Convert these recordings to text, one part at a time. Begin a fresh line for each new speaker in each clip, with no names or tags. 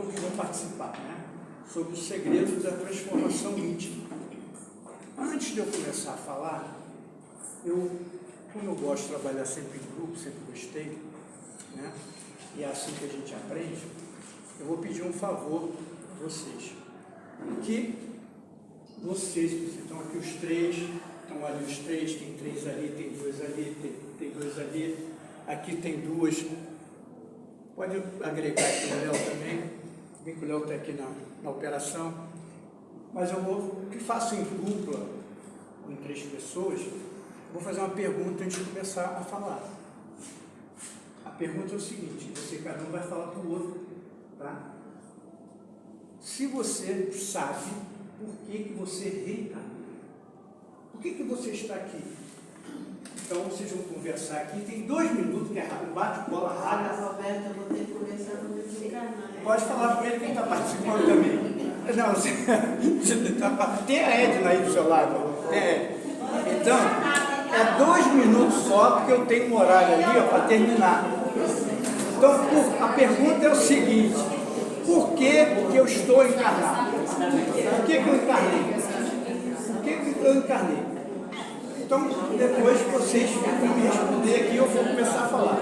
que vão participar, né? Sobre os segredos da transformação íntima. Antes de eu começar a falar, como eu gosto de trabalhar sempre em grupo, sempre gostei, né? E é assim que a gente aprende, eu vou pedir um favor a vocês. Que vocês estão aqui os três, estão ali os três, tem três ali, tem dois ali, tem dois ali, aqui tem duas. Pode agregar aqui o Léo também, bem que o Léo está aqui na operação. Mas que faço em dupla, ou em três pessoas, vou fazer uma pergunta antes de começar a falar. A pergunta é o seguinte, cada um vai falar para o outro, tá? Se você sabe por que você reencarnou, por que você está aqui? Então vocês vão conversar aqui, tem 2 minutos, que é rápido, bate-bola rápido.
Roberto, eu vou ter que começar a desencarnar.
Pode falar com ele quem está participando também. Não, tem a Edna aí do seu lado. Então, é 2 minutos só, porque eu tenho um horário ali para terminar. Então, a pergunta é o seguinte: por que eu estou encarnado? Por que eu encarnei? Por que eu encarnei? Então, depois vocês vão me responder aqui, eu vou começar a falar.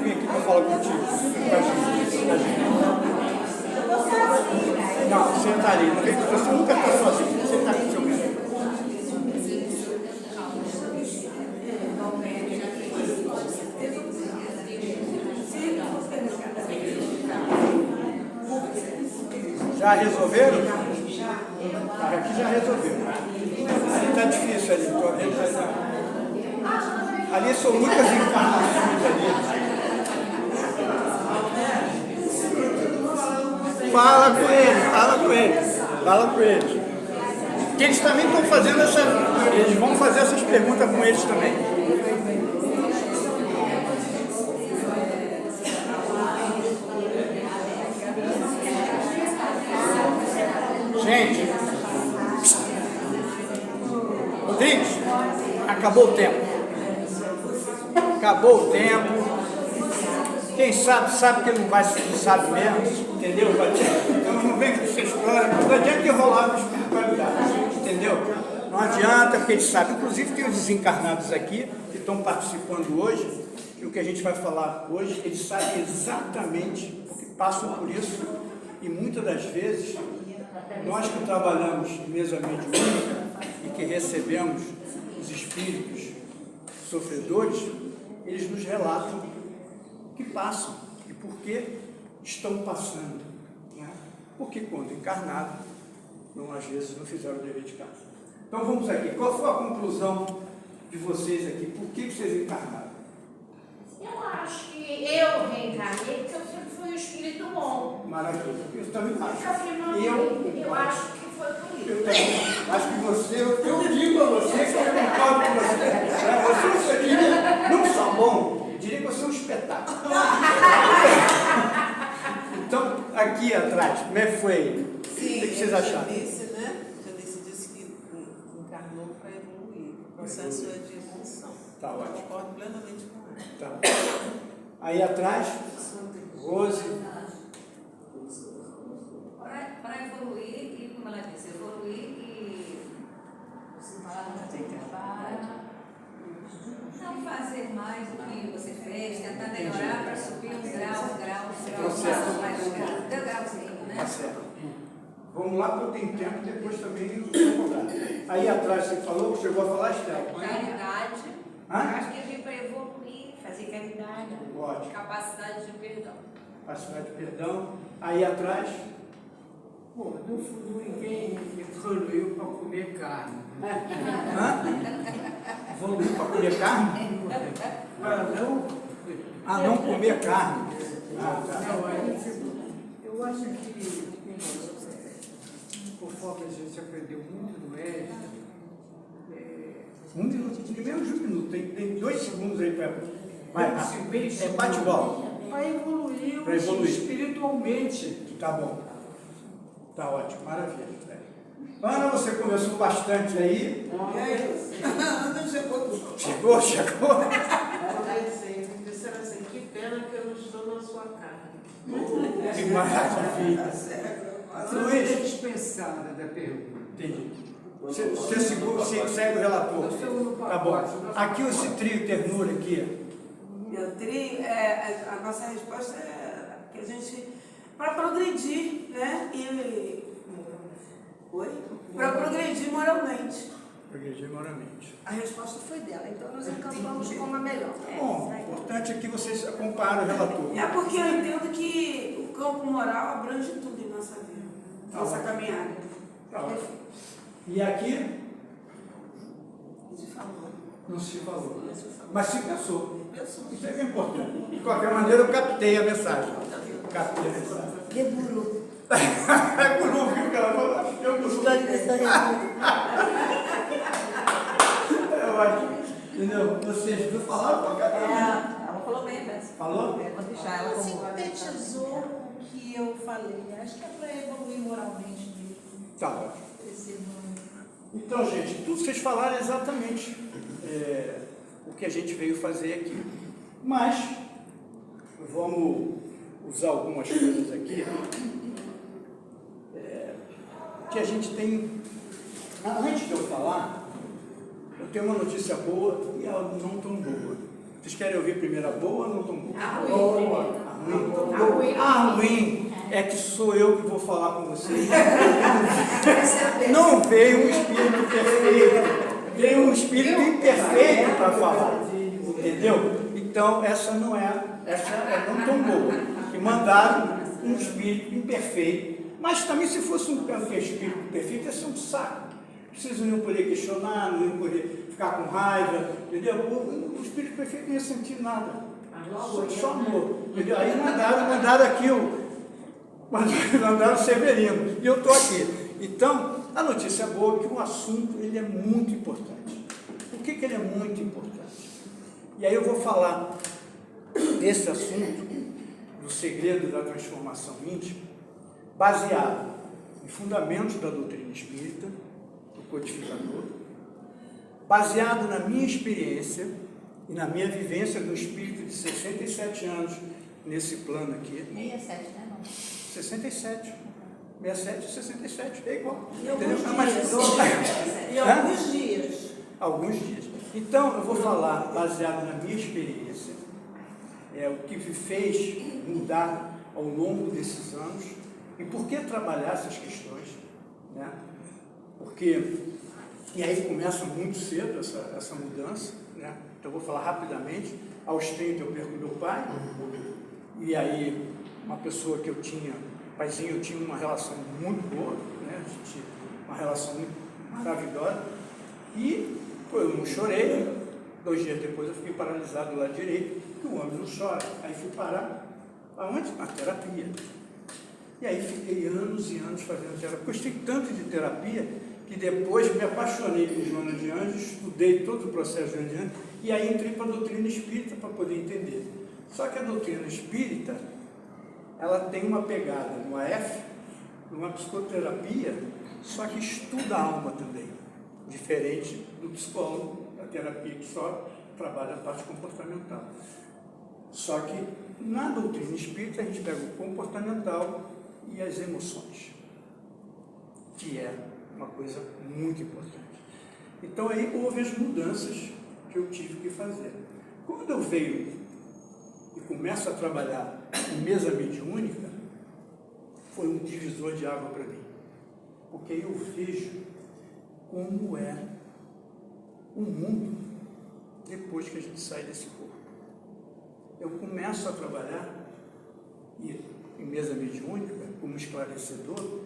Vem aqui para falar contigo. Não, você está ali. Você nunca está sozinho. Você está com o seu médico. Já resolveram? Aqui já resolveram. Ali está difícil ali. Ali são muitas encarnações ali. Fala com eles. Que eles também estão fazendo eles vão fazer essas perguntas com eles também. Gente, Rodrigues, acabou o tempo. Acabou o tempo. Quem sabe que não vai, não sabe mesmo, entendeu? Então não vem com essa história, não adianta enrolar com espiritualidade, entendeu? Não adianta, porque eles sabem. Inclusive tem os desencarnados aqui, que estão participando hoje, e o que a gente vai falar hoje, eles sabem exatamente, porque passam por isso, e muitas das vezes, nós que trabalhamos em mesa mediúnica, e que recebemos os espíritos sofredores, eles nos relatam que passam e por que estão passando, né? Porque quando encarnaram, às vezes não fizeram o dever de casa. Então vamos aqui, qual foi a conclusão de vocês aqui? Por que vocês encarnaram?
Eu acho que eu reencarnei porque eu sempre fui um espírito bom.
Maravilha, eu também acho.
Eu acho que foi por isso.
Eu também acho que você, eu digo a você que eu concordo com você. Você aqui não só bom, eu diria que você é um espetáculo. Então, aqui atrás, como é que foi?
Sim,
o que vocês acharam?
Janice disse que encarnou para evoluir. O processo é de evolução.
Tá
Eu
ótimo.
concordo plenamente com ela.
Tá. Aí atrás, Rose.
Para evoluir, e como ela disse, evoluir e fazer trabalho, não fazer mais do que você fez, tentar melhorar para subir um degrauzinho, né?
Tá certo. Vamos lá, porque eu tenho tempo, depois também eu vou cobrar. Aí atrás você falou, que chegou a falar, Estela?
Caridade. Eu
Hã?
acho que eu vim para evoluir, fazer caridade.
Ótimo.
Capacidade de perdão.
Capacidade de perdão. Aí atrás.
Pô, no fundo ninguém evoluiu para comer carne.
Hã? Evoluiu para comer carne?
Para não.
Não comer carne. Tá.
Não, aí eu acho que, conforme a gente aprendeu muito do Hélio,
Um minuto, menos de um minuto, tem 2 segundos aí para. Vai,
bem
bate-bola.
para evoluir
Para evoluir.
espiritualmente.
Tá bom. Tá ótimo, maravilha. Ana, você conversou bastante aí.
E aí? Ana chegou.
Chegou?
Agradecendo, disseram assim, que pena que eu não estou na sua cara.
Que maravilha. Luiz,
é dispensada da pergunta.
entendi. Você segue o relator. Tá bom. Aqui esse trio ternura aqui.
Meu trio, a nossa resposta é que a gente, para progredir, né? Para progredir moralmente.
Progredir moralmente.
A resposta foi dela, então nós encampamos como a melhor.
Bom, o importante é que vocês comparem o relator.
É porque eu entendo que o campo moral abrange tudo em nossa vida, nossa caminhada.
Tá ótimo. E aqui
Se falou.
não se falou.
Não se falou.
Mas se pensou.
Pessoa.
Isso é que é importante. De qualquer maneira, eu captei a mensagem. Captei a mensagem.
Deburu.
É guru, viu que ela falou? Eu guru. É ótimo. Entendeu? Vocês não falaram pra caramba.
Ela falou bem, né?
Falou?
Vou deixar ela
Ela
como...
sintetizou o que eu falei. Acho que é para evoluir moralmente mesmo.
Tá ótimo.
Crescer no...
Então, gente, tudo que vocês falaram é exatamente o que a gente veio fazer aqui. Mas, vamos usar algumas coisas aqui que a gente tem. Antes de eu falar, eu tenho uma notícia boa e ela não tão boa. Vocês querem ouvir primeiro a boa ou não tão boa?
A ruim.
A ruim? A ruim é que sou eu que vou falar com vocês. Não veio um espírito perfeito, veio um espírito imperfeito para falar. Entendeu? Então, essa não é não tão boa. Que mandaram um espírito imperfeito. Mas também, se fosse um espírito perfeito, ia ser um saco. Vocês não iam poder questionar, não iam poder ficar com raiva, entendeu? O espírito perfeito não ia sentir nada. Só amor. Entendeu? Aí mandaram aqui mandaram o Severino. E eu estou aqui. Então, a notícia boa é que o assunto ele é muito importante. Por que ele é muito importante? E aí eu vou falar desse assunto, do segredo da transformação íntima, baseado em fundamentos da doutrina espírita, do codificador, baseado na minha experiência e na minha vivência do espírito de 67 anos nesse plano aqui.
67, né? Não.
67. 67 e 67, é igual.
E alguns
Entendeu?
dias. E alguns dias.
Alguns dias. Então, eu vou falar baseado na minha experiência, o que me fez mudar ao longo desses anos e por que trabalhar essas questões, né? Porque, e aí começa muito cedo essa mudança, né? Então, eu vou falar rapidamente. Aos 30 eu perco meu pai, e aí uma pessoa que eu tinha, paizinho, eu tinha uma relação muito boa, né? Uma relação muito maravilhosa, e eu não chorei. 2 dias depois eu fiquei paralisado do lado direito, porque o homem não chora. Aí fui parar aonde? Na terapia. E aí fiquei anos e anos fazendo terapia. Gostei tanto de terapia que depois me apaixonei por Joana de Anjos, estudei todo o processo de Joana de Anjos, e aí entrei para a doutrina espírita para poder entender. Só que a doutrina espírita, ela tem uma pegada no AF, numa psicoterapia, só que estuda a alma também, diferente do psicólogo, da terapia que só trabalha a parte comportamental. Só que na doutrina espírita a gente pega o comportamental e as emoções, que é uma coisa muito importante. Então aí houve as mudanças que eu tive que fazer. Quando eu venho e começo a trabalhar em mesa mediúnica, foi um divisor de água para mim, porque eu vejo como é o mundo depois que a gente sai desse corpo. Eu começo a trabalhar em mesa mediúnica como esclarecedor,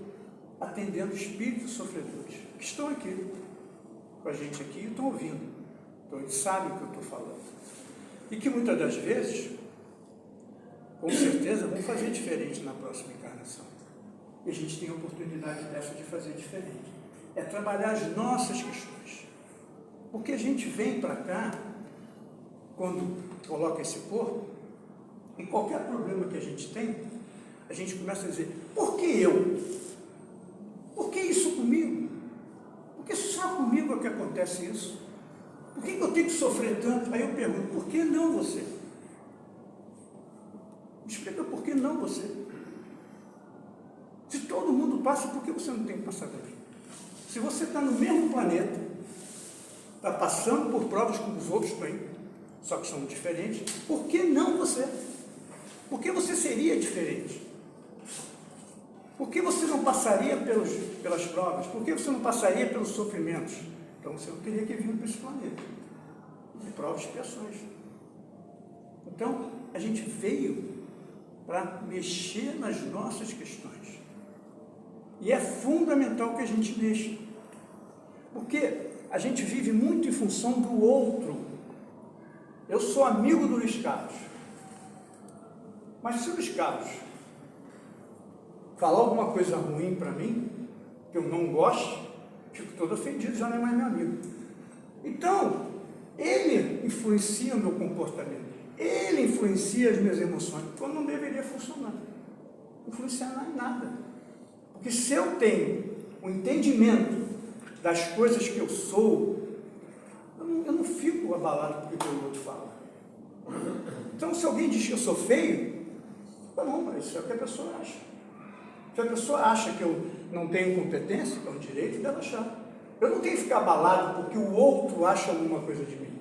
atendendo espíritos sofredores que estão aqui com a gente aqui e estão ouvindo. Então eles sabem o que eu estou falando. E que muitas das vezes, com certeza, vão fazer diferente na próxima encarnação. E a gente tem a oportunidade dessa de fazer diferente. É trabalhar as nossas questões. Porque a gente vem para cá, quando coloca esse corpo, e qualquer problema que a gente tem, a gente começa a dizer, por que eu? Por que isso comigo? Só comigo é que acontece isso. Por que eu tenho que sofrer tanto? Aí eu pergunto, por que não você? Me explica por que não você? Se todo mundo passa, por que você não tem que passar também? Se você está no mesmo planeta, está passando por provas como os outros têm, só que são diferentes, por que não você? Por que você seria diferente? Por que você não passaria pelas provas? Por que você não passaria pelos sofrimentos? Então você não teria que vir para esse planeta. De provas e expiações. Então, a gente veio para mexer nas nossas questões. E é fundamental que a gente mexa. Porque a gente vive muito em função do outro. Eu sou amigo do Luiz Carlos. Mas se o Luiz Carlos falar alguma coisa ruim para mim, que eu não gosto, fico todo ofendido, já não é mais meu amigo. Então, ele influencia o meu comportamento. Ele influencia as minhas emoções, quando não deveria funcionar. Influenciar em nada. Porque se eu tenho o entendimento das coisas que eu sou, eu não fico abalado porque o outro fala. Então, se alguém diz que eu sou feio, não, mas isso é o que a pessoa acha. Se a pessoa acha que eu não tenho competência, é o direito dela achar. Eu não tenho que ficar abalado porque o outro acha alguma coisa de mim.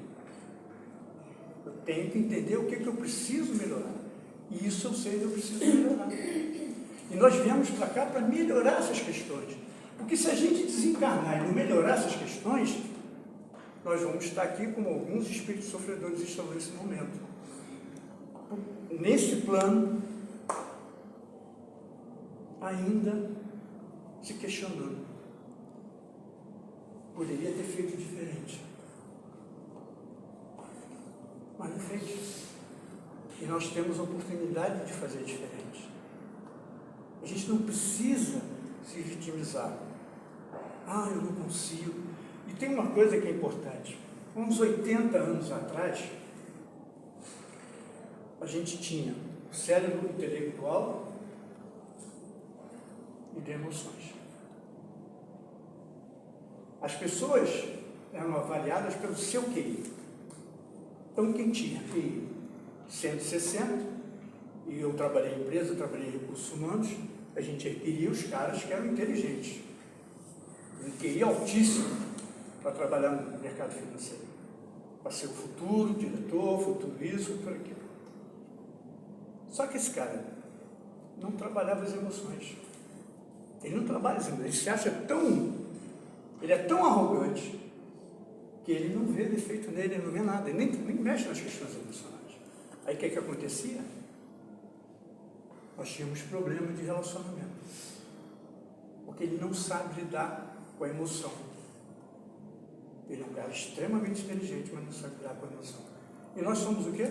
Eu tenho que entender o que eu preciso melhorar. E isso eu sei que eu preciso melhorar. E nós viemos para cá para melhorar essas questões. Porque se a gente desencarnar e não melhorar essas questões, nós vamos estar aqui como alguns espíritos sofredores estão nesse momento. Nesse plano, ainda se questionando. Poderia ter feito diferente. Mas não fez. E nós temos a oportunidade de fazer diferente. A gente não precisa se vitimizar. Eu não consigo. E tem uma coisa que é importante. Uns 80 anos atrás, a gente tinha o cérebro intelectual e de emoções. As pessoas eram avaliadas pelo seu QI. Então, quem tinha QI 160, e eu trabalhei em empresa, eu trabalhei em recursos humanos, a gente requeria os caras que eram inteligentes. Um QI altíssimo para trabalhar no mercado financeiro. Para ser o futuro diretor, futuro isso, futuro aquilo. Só que esse cara não trabalhava as emoções. Ele não trabalha as emoções. Ele se acha ele é tão arrogante que ele não vê defeito nele, ele não vê nada, ele nem mexe nas questões emocionais. Aí o que acontecia? Nós tínhamos problema de relacionamento. Porque ele não sabe lidar com a emoção. Ele é um cara extremamente inteligente, mas não sabe lidar com a emoção. E nós somos o quê?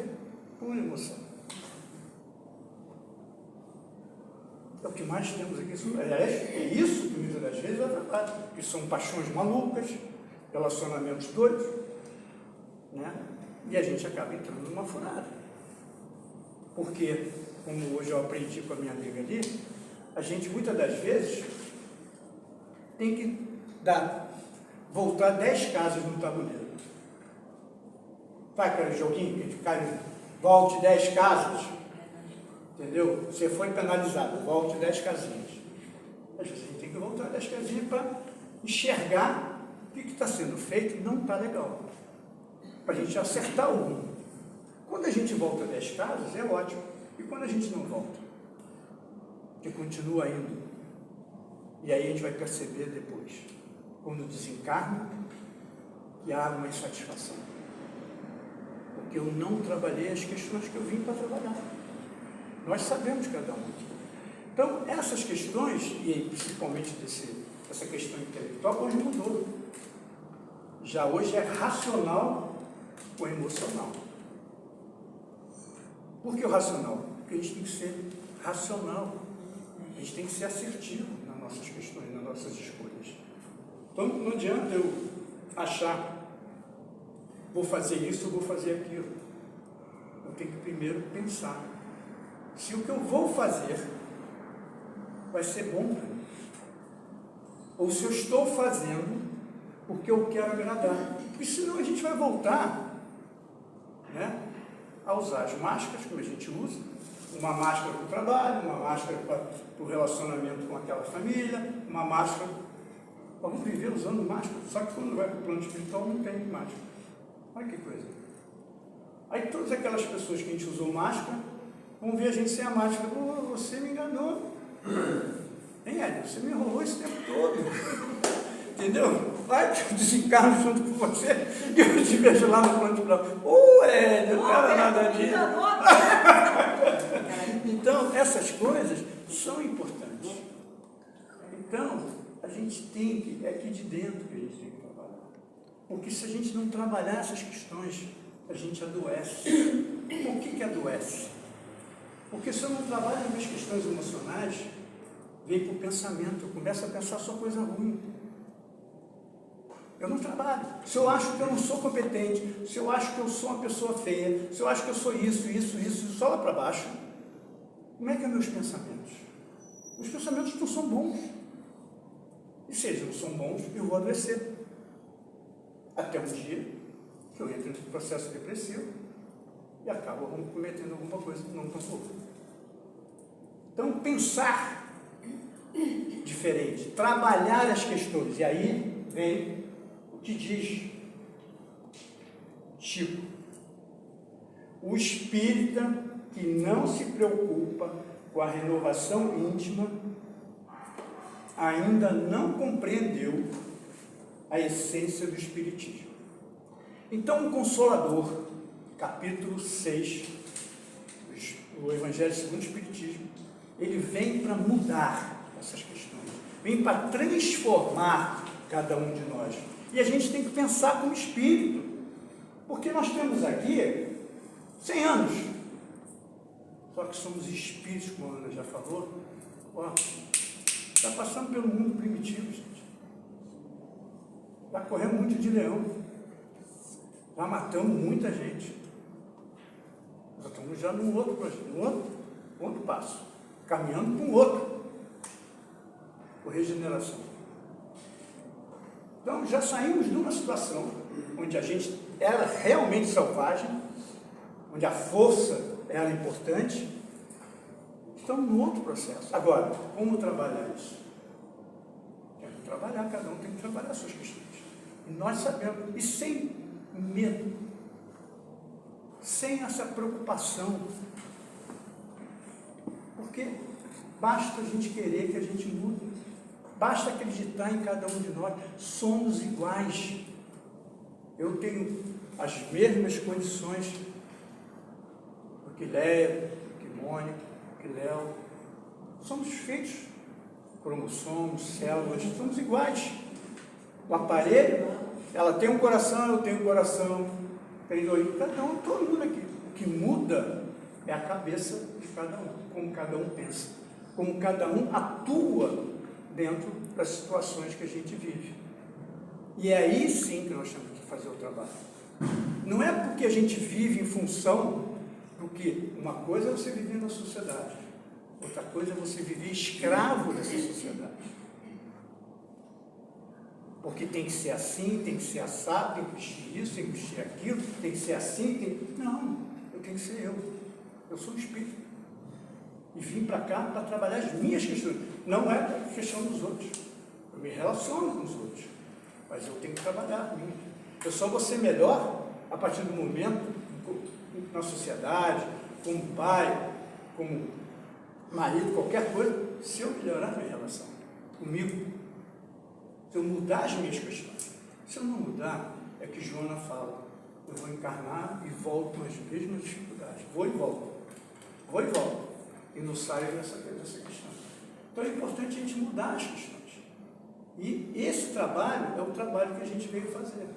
Pura emoção. É o que mais temos aqui. É isso que muitas das vezes é verdade. Que são paixões malucas, relacionamentos doidos, né? E a gente acaba entrando numa furada. Porque, como hoje eu aprendi com a minha amiga ali, a gente muitas das vezes tem que voltar 10 casas no tabuleiro. Sabe aquele joguinho que a gente cai, volte 10 casas? Entendeu? Você foi penalizado, volte 10 casinhas. Às vezes a gente tem que voltar 10 casinhas para enxergar o que está sendo feito e não está legal. Para a gente acertar o rumo. Quando a gente volta 10 casas, é ótimo. E quando a gente não volta? Que continua indo. E aí a gente vai perceber depois, quando desencarna, que há uma insatisfação. Porque eu não trabalhei as questões que eu vim para trabalhar. Nós sabemos cada um aqui. Então, essas questões, e principalmente essa questão intelectual, hoje mudou. Já hoje é racional ou emocional. Por que o racional? Porque a gente tem que ser racional. A gente tem que ser assertivo nas nossas questões, nas nossas escolhas. Então, não adianta eu achar, vou fazer isso, vou fazer aquilo. Eu tenho que primeiro pensar se o que eu vou fazer vai ser bom para mim. Ou se eu estou fazendo porque eu quero agradar. Porque senão a gente vai voltar, né, a usar as máscaras, como a gente usa, uma máscara para o trabalho, uma máscara para o relacionamento com aquela família, uma máscara. Vamos viver usando máscara, só que quando vai para o plano espiritual não tem máscara. Olha que coisa. Aí todas aquelas pessoas que a gente usou máscara, vão ver a gente sem a máscara. Oh, você me enganou. Hein, Hélio? Você me enrolou esse tempo todo. Entendeu? Vai que eu desencarno junto com você e eu te vejo lá no plano espiritual. Hélio, não era nada disso. Então, essas coisas são importantes. Então, a gente tem que, é aqui de dentro que a gente tem que trabalhar. Porque se a gente não trabalhar essas questões, a gente adoece. Por que adoece? Porque se eu não trabalho as minhas questões emocionais, vem para o pensamento, eu começo a pensar só coisa ruim. Eu não trabalho. Se eu acho que eu não sou competente, se eu acho que eu sou uma pessoa feia, se eu acho que eu sou isso, só lá para baixo, como é que são meus pensamentos? Os pensamentos não são bons. E se eles não são bons, eu vou adoecer. Até um dia que eu entro nesse processo depressivo e acabo cometendo alguma coisa que não tão boa. Então, pensar diferente, trabalhar as questões. E aí vem o que diz Chico. O espírita que não se preocupa com a renovação íntima ainda não compreendeu a essência do Espiritismo. Então, o Consolador, capítulo 6, do Evangelho segundo o Espiritismo, ele vem para mudar essas questões, vem para transformar cada um de nós. E a gente tem que pensar como espírito, porque nós temos aqui 100 anos, só que somos espíritos, como a Ana já falou. Está passando pelo mundo primitivo, gente. Já corremos muito de leão, já matamos muita gente. Nós estamos já num outro projeto, outro passo, caminhando para um outro, por regeneração. Então, já saímos de uma situação onde a gente era realmente selvagem, onde a força era importante. Estamos num outro processo. Agora, como trabalhar isso? Tem que trabalhar, cada um tem que trabalhar as suas questões. E nós sabemos, e sem medo, sem essa preocupação, porque basta a gente querer que a gente mude, basta acreditar em cada um de nós, somos iguais. Eu tenho as mesmas condições do que Léa, do que Mônica, do que Léo. Somos feitos, cromossomos, células, somos iguais. O aparelho, ela tem um coração, eu tenho um coração, tem dois, cada um, todo mundo aqui. O que muda é a cabeça de cada um, como cada um pensa, como cada um atua dentro das situações que a gente vive. E é aí sim que nós temos que fazer o trabalho. Não é porque a gente vive em função do que uma coisa é você viver na sociedade, outra coisa é você viver escravo dessa sociedade. Porque tem que ser assim, tem que ser assado, tem que vestir isso, tem que vestir aquilo, tem que ser assim, tem... Não, eu tenho que ser eu. Eu sou o espírito. E vim para cá para trabalhar as minhas questões. Não é a questão dos outros. Eu me relaciono com os outros. Mas eu tenho que trabalhar a minha. Eu só vou ser melhor a partir do momento, na sociedade, como pai, como marido, qualquer coisa, se eu melhorar a minha relação comigo. Se eu mudar as minhas questões. Se eu não mudar, é que Joana fala, eu vou encarnar e volto com as mesmas dificuldades. Vou e volto. Vou e volto. E não saio dessa questão. Então é importante a gente mudar as questões. E esse trabalho é o trabalho que a gente veio fazer.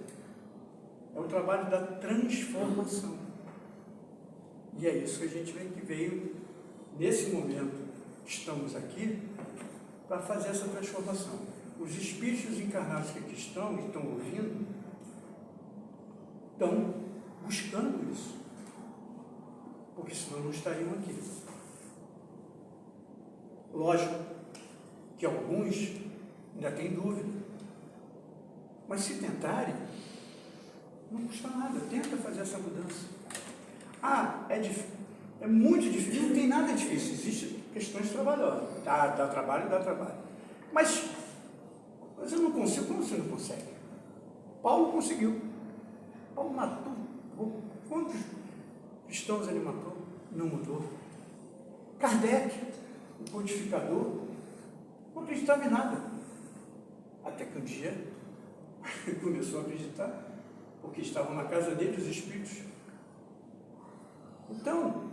É o trabalho da transformação. E é isso que a gente veio nesse momento, estamos aqui para fazer essa transformação. Os espíritos encarnados que aqui estão e estão ouvindo, estão buscando isso. Porque senão não estariam aqui. Lógico que alguns ainda têm dúvida. Mas se tentarem, não custa nada, tenta fazer essa mudança. É muito difícil, não tem nada difícil, existem questões trabalhosas, dá trabalho, mas eu não consigo, como você não consegue? Paulo conseguiu, Paulo matou, quantos cristãos ele matou? Não mudou. Kardec, o codificador, não acreditava em nada, até que um dia ele começou a acreditar, porque estavam na casa dele os espíritos. Então,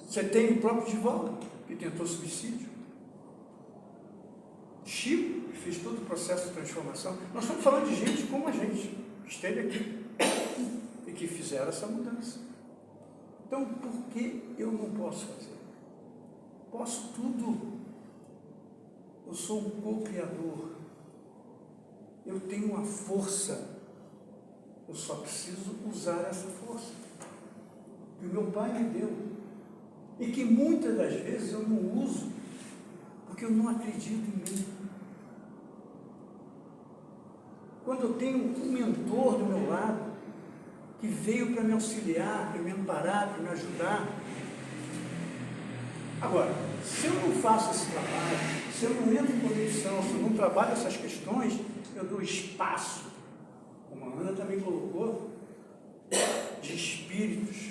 você tem o próprio Divaldo, que tentou suicídio. Chico, que fez todo o processo de transformação. Nós estamos falando de gente como a gente, que esteve aqui e que fizeram essa mudança. Então, por que eu não posso fazer? Posso tudo. Eu sou um co-criador. Eu tenho uma força. Eu só preciso usar essa força. Que o meu Pai me deu. E que muitas das vezes eu não uso, porque eu não acredito em mim. Quando eu tenho um mentor do meu lado, que veio para me auxiliar, para me amparar, para me ajudar. Agora, se eu não faço esse trabalho, se eu não entro em conexão, se eu não trabalho essas questões, eu dou espaço, como a Ana também colocou, de espíritos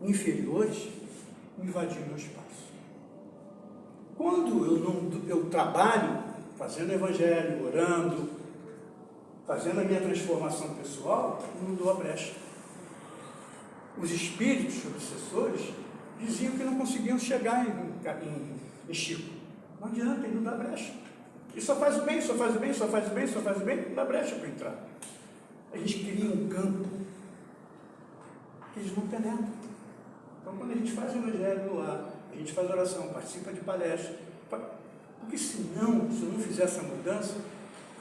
inferiores invadir meu espaço. Quando eu trabalho fazendo o evangelho, orando, fazendo a minha transformação pessoal, eu não dou a brecha. Os espíritos obsessores diziam que não conseguiam chegar em Chico. Não adianta, ele não dá brecha. Ele só faz o bem, só faz o bem, só faz o bem, só faz o bem, não dá brecha para entrar. A gente cria um campo que eles não penetram. Então, quando a gente faz o evangelho no lar, a gente faz oração, participa de palestras, porque senão, se eu não fizer essa mudança,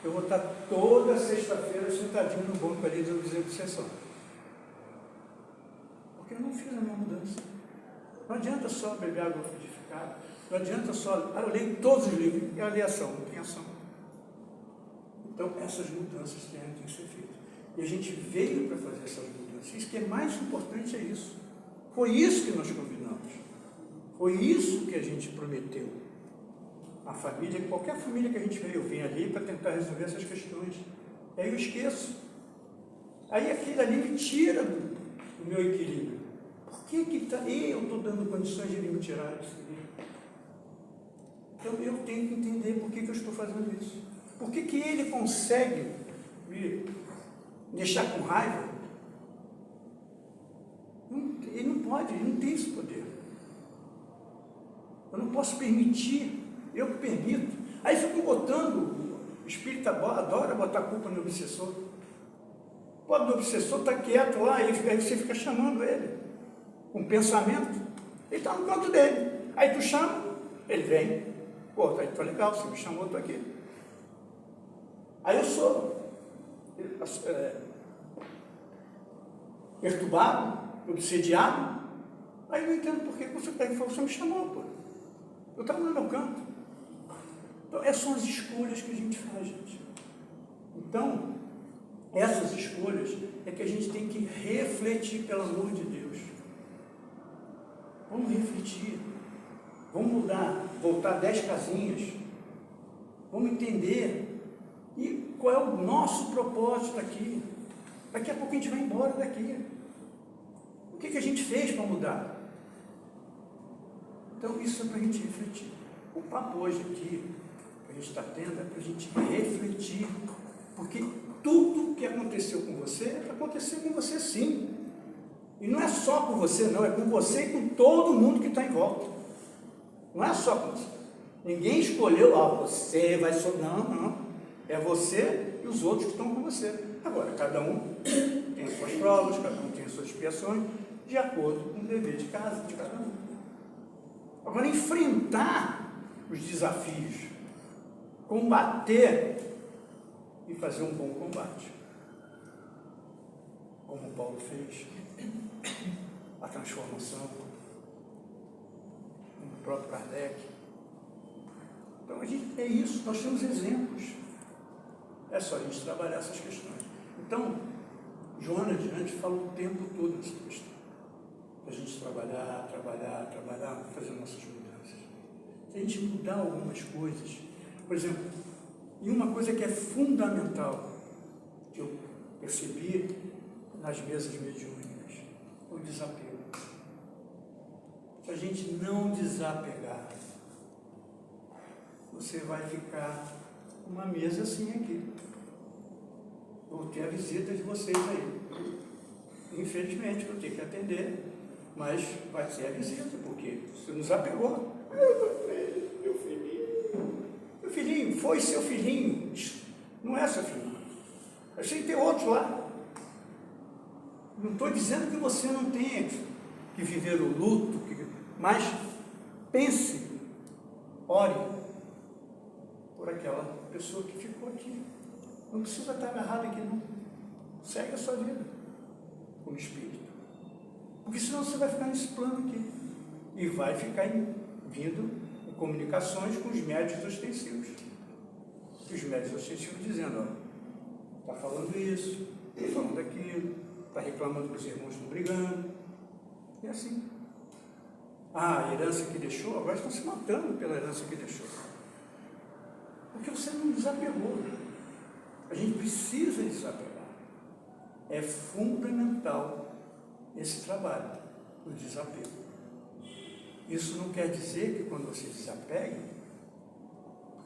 eu vou estar toda sexta-feira sentadinho no banco ali do obsessão. Porque eu não fiz a minha mudança. Não adianta só beber água frutificada, não adianta só... eu leio todos os livros, é a ler ação, não tem ação. Então, essas mudanças têm que ser feitas. E a gente veio para fazer essas mudanças. Isso que é mais importante é isso. Foi isso que nós combinamos. Foi isso que a gente prometeu. A família, qualquer família que a gente veio, eu vim ali para tentar resolver essas questões. Aí eu esqueço. Aí aquilo ali me tira do meu equilíbrio. Por que eu estou dando condições de ele me tirar desse equilíbrio? Então eu tenho que entender por que eu estou fazendo isso. Por que ele consegue me deixar com raiva? Ele não pode, ele não tem esse poder. Eu não posso permitir, eu que permito. Aí fico botando, o espírito adora botar culpa no obsessor. O pobre do obsessor está quieto lá, aí você fica chamando ele, com pensamento, ele está no canto dele. Aí tu chama, ele vem, pô, tá legal, você me chamou, estou aqui. Aí eu sou perturbado, obsediado, aí eu não entendo por que você me chamou, pô. Eu estava no meu canto. Então, essas são as escolhas que a gente faz, gente. Então, essas escolhas é que a gente tem que refletir, pelo amor de Deus. Vamos refletir. Vamos mudar, voltar 10 casinhas. Vamos entender e qual é o nosso propósito aqui. Daqui a pouco a gente vai embora daqui. O que a gente fez para mudar? Então, isso é para a gente refletir. O papo hoje aqui, que a gente está tendo, é para a gente refletir. Porque tudo que aconteceu com você, aconteceu com você sim. E não é só com você, não. É com você e com todo mundo que está em volta. Não é só com você. Ninguém escolheu, você vai só. Não. É você e os outros que estão com você. Agora, cada um tem as suas provas, cada um tem as suas expiações, de acordo com o dever de casa de cada um. Agora, enfrentar os desafios, combater e fazer um bom combate. Como o Paulo fez, a transformação, como o próprio Kardec. Então, é isso, nós temos exemplos. É só a gente trabalhar essas questões. Então, Joana Diante fala o tempo todo nessa questão. A gente trabalhar, fazer nossas mudanças. Se a gente mudar algumas coisas, por exemplo, e uma coisa que é fundamental, que eu percebi nas mesas mediúnicas, o desapego. Se a gente não desapegar, você vai ficar uma mesa assim aqui. Vou ter a visita de vocês aí. Infelizmente, vou ter que atender, mas vai ser a visita, porque você nos apegou. Meu filhinho, foi seu filhinho. Não é seu filhinho. Eu sei que tem outro lá. Não estou dizendo que você não tenha que viver o luto, mas pense, ore por aquela pessoa que ficou aqui. Não precisa estar agarrado aqui, não. Segue a sua vida como espírito. Porque senão você vai ficar nesse plano aqui. E vai ficar vindo em comunicações com os médios ostensivos. Os médios ostensivos dizendo, ó, está falando isso, está falando aquilo, está reclamando que os irmãos estão brigando. E assim. Ah, a herança que deixou, agora estão se matando pela herança que deixou. Porque você não desapegou. A gente precisa desapegar. É fundamental esse trabalho, o desapego. Isso não quer dizer que quando você desapega,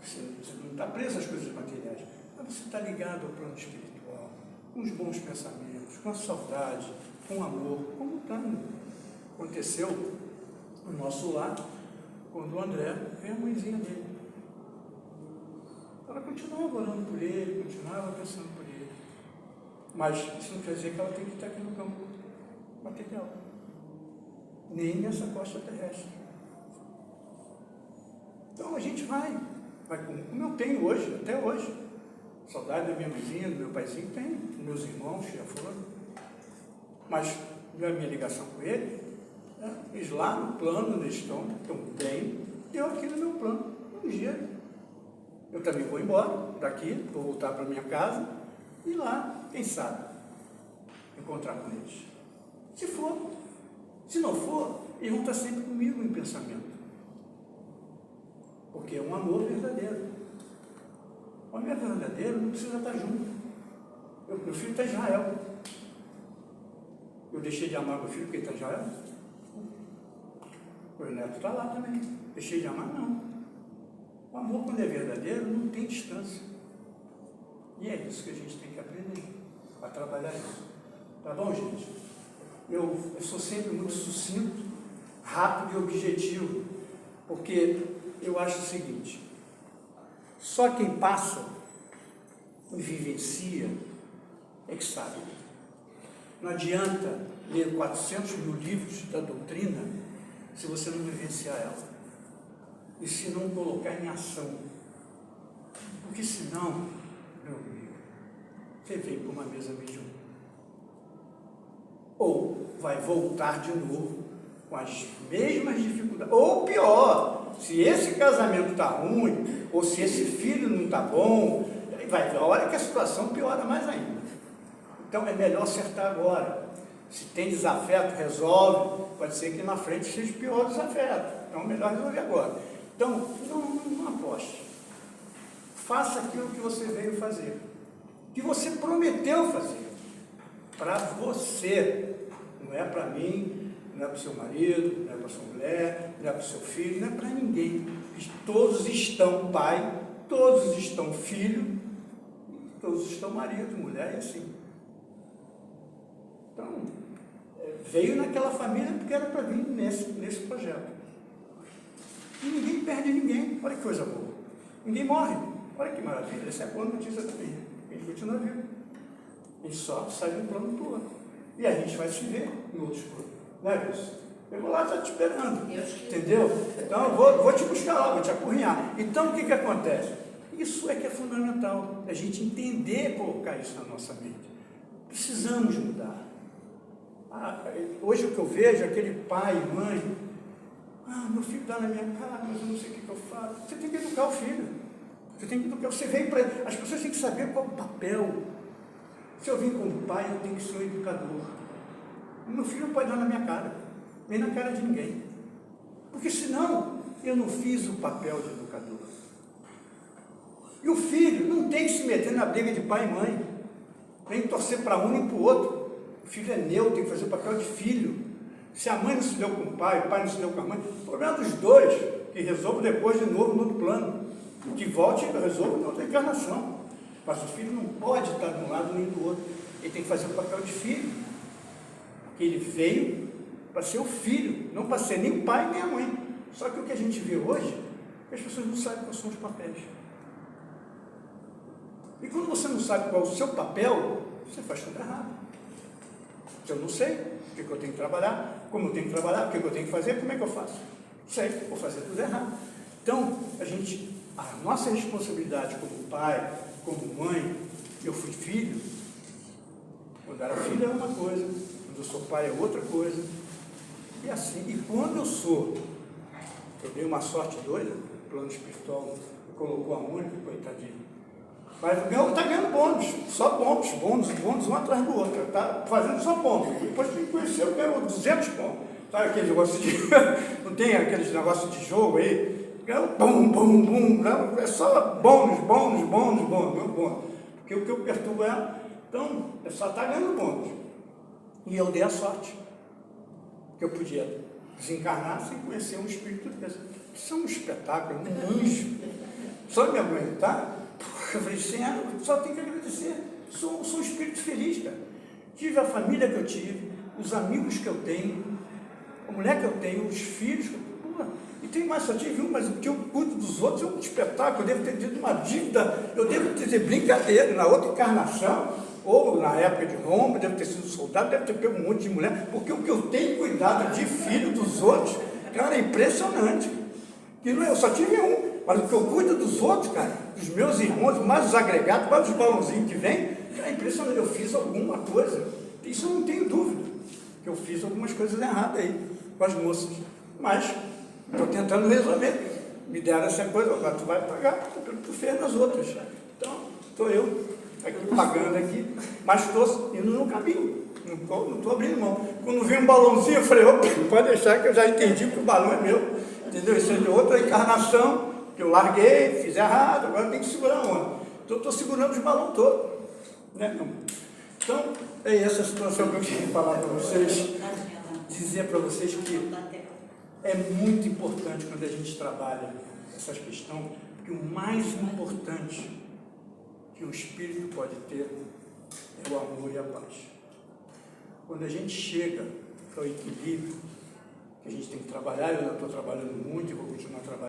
você não está preso às coisas materiais, mas você está ligado ao plano espiritual, com os bons pensamentos, com a saudade, com o amor, como aconteceu no nosso lar, quando o André veio a mãezinha dele. Ela continuava orando por ele, continuava pensando por ele. Mas isso não quer dizer que ela tem que estar aqui no campo material. Nem nessa costa terrestre. Então a gente vai como eu tenho hoje, até hoje. Saudade da minha mãezinha, do meu paizinho, tem. Dos meus irmãos já foram. Mas a minha ligação com ele, eles lá no plano onde estão bem, eu aqui no meu plano. Um dia eu também vou embora daqui, vou voltar para minha casa e lá, quem sabe, encontrar com eles. Se for. Se não for, eles vão estar sempre comigo em pensamento. Porque é um amor verdadeiro. O amor verdadeiro não precisa estar junto. Meu filho está em Israel. Eu deixei de amar meu filho porque ele está em Israel? Meu neto está lá também. Deixei de amar? Não. O amor, quando é verdadeiro, não tem distância. E é isso que a gente tem que aprender, a trabalhar isso. Tá bom, gente? Eu sou sempre muito sucinto, rápido e objetivo, porque eu acho o seguinte, só quem passa e vivencia é que sabe. Não adianta ler 400 mil livros da doutrina se você não vivenciar ela. E se não colocar em ação. Porque senão, meu amigo, você vem para uma mesa mediúnica. Ou vai voltar de novo com as mesmas dificuldades. Ou pior, se esse casamento está ruim, ou se esse filho não está bom, vai ver a hora que a situação piora mais ainda. Então é melhor acertar agora. Se tem desafeto, resolve. Pode ser que na frente seja pior o desafeto. Então é melhor resolver agora. Então, não aposte. Faça aquilo que você veio fazer. Que você prometeu fazer. Para você. Não é para mim, não é para o seu marido, não é para a sua mulher, não é para o seu filho, não é para ninguém. Todos estão pai, todos estão filho, todos estão marido, mulher e assim. Então, veio naquela família porque era para vir nesse projeto. E ninguém perde ninguém. Olha que coisa boa. Ninguém morre. Olha que maravilha. Essa é a boa notícia também. A gente continua vivo. A gente só sai de um plano para o outro. E a gente vai se ver em outros planos. Não é isso? Eu vou lá estar te esperando. Entendeu? Então eu vou te buscar lá, vou te apurrinhar. Então o que acontece? Isso é que é fundamental. A gente entender, colocar isso na nossa mente. Precisamos mudar. Hoje o que eu vejo, aquele pai e mãe, meu filho está na minha casa, mas eu não sei o que eu faço. Você tem que educar o filho. Você tem que educar, você veio para... As pessoas têm que saber qual é o papel. Se eu vim como pai, eu tenho que ser um educador. Meu filho não pode dar na minha cara, nem na cara de ninguém. Porque senão, eu não fiz o papel de educador. E o filho não tem que se meter na briga de pai e mãe. Tem que torcer para um e para o outro. O filho é neutro, tem que fazer o papel de filho. Se a mãe não se deu com o pai não se deu com a mãe, o problema dos dois, que resolve depois de novo no outro plano. Que volte e resolve na outra encarnação. Mas o filho não pode estar de um lado nem do outro. Ele tem que fazer o papel de filho. Porque ele veio para ser o filho, não para ser nem o pai nem a mãe. Só que o que a gente vê hoje, é que as pessoas não sabem quais são os papéis. E quando você não sabe qual é o seu papel, você faz tudo errado. Se eu não sei o que eu tenho que trabalhar, como eu tenho que trabalhar, o que eu tenho que fazer, como é que eu faço? Sei, vou fazer tudo errado. Então, a nossa responsabilidade como pai, como mãe, eu fui filho, quando era filho é uma coisa, quando eu sou pai é outra coisa, e assim, e quando eu dei uma sorte doida, o plano espiritual colocou a Mônica, coitadinho, mas está ganhando bônus, só bônus um atrás do outro, está fazendo só bônus, depois que me conheceu, ganhou 200 bônus, sabe aquele negócio de, não tem aqueles negócios de jogo aí, bum, bum, bum, não, é só bônus, porque o que eu perturbo é, então, eu só está ganhando bônus, e eu dei a sorte, que eu podia desencarnar sem conhecer um espírito desse, isso é um espetáculo, um anjo, só me aguentar, eu falei, Senhor, só tenho que agradecer, sou um espírito feliz, cara, tive a família que eu tive, os amigos que eu tenho, a mulher que eu tenho, os filhos, e tem mais, só tive um, mas o que eu cuido dos outros é um espetáculo, eu devo ter tido uma dívida, eu devo ter brincadeira, na outra encarnação, ou na época de Roma, devo ter sido soldado, deve ter pego um monte de mulher, porque o que eu tenho cuidado de filho dos outros, cara, é impressionante, eu só tive um, mas o que eu cuido dos outros, cara, dos meus irmãos, mais os agregados, mais os balãozinhos que vem, é impressionante, eu fiz alguma coisa, isso eu não tenho dúvida, que eu fiz algumas coisas erradas aí, com as moças, mas estou tentando resolver. Me deram essa coisa, agora tu vai pagar pelo que tu fez nas outras. Então, estou eu aqui pagando aqui, mas estou indo no caminho, não estou abrindo mão. Quando vi um balãozinho, eu falei, opa, pode deixar que eu já entendi que o balão é meu, entendeu? Isso é de outra encarnação, que eu larguei, fiz errado, agora eu tenho que segurar a onda. Então, estou segurando os balões todos. Né? Então, é essa situação que eu queria falar para vocês, dizer para vocês que é muito importante quando a gente trabalha essa questão, porque o mais importante que o espírito pode ter é o amor e a paz. Quando a gente chega ao equilíbrio, que a gente tem que trabalhar, eu estou trabalhando muito e vou continuar trabalhando,